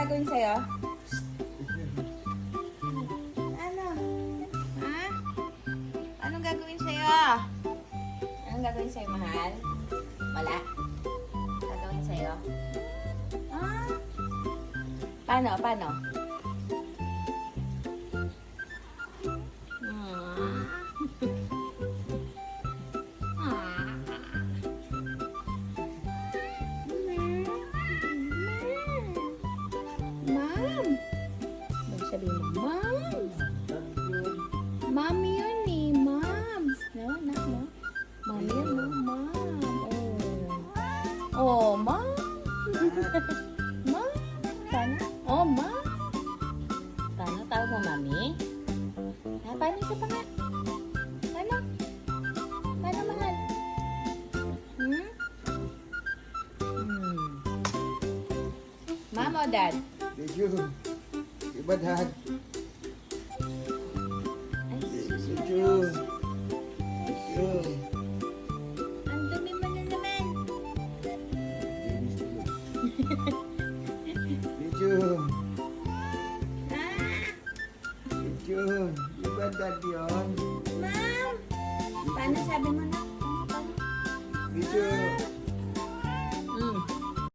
gagawin sa'yo? Ano? Ha? Anong gagawin sa'yo? Anong gagawin sa'yo, mahal? Wala? Gagawin sa'yo? Ah? Paano? Paano? Mom! Sabihin mo, Mom! Mommy yun eh, Mom! No, no, no. Mommy yun, no, Mom. Oh. Oh, Mom! Mom! Paano? Oh, Mom! Paano? Tawag mo, Mami? Ah, paano isa pa nga? Paano? Paano, mahal? Hmm? Hmm. Mom o Dad? Medyo. Iba dad. Ay, Medyo. Medyo. ang dumi mo na naman. Medyo. Ah, Medyo. Iba dad yun. Mom! Paano sabi mo na? Paano? Medyo.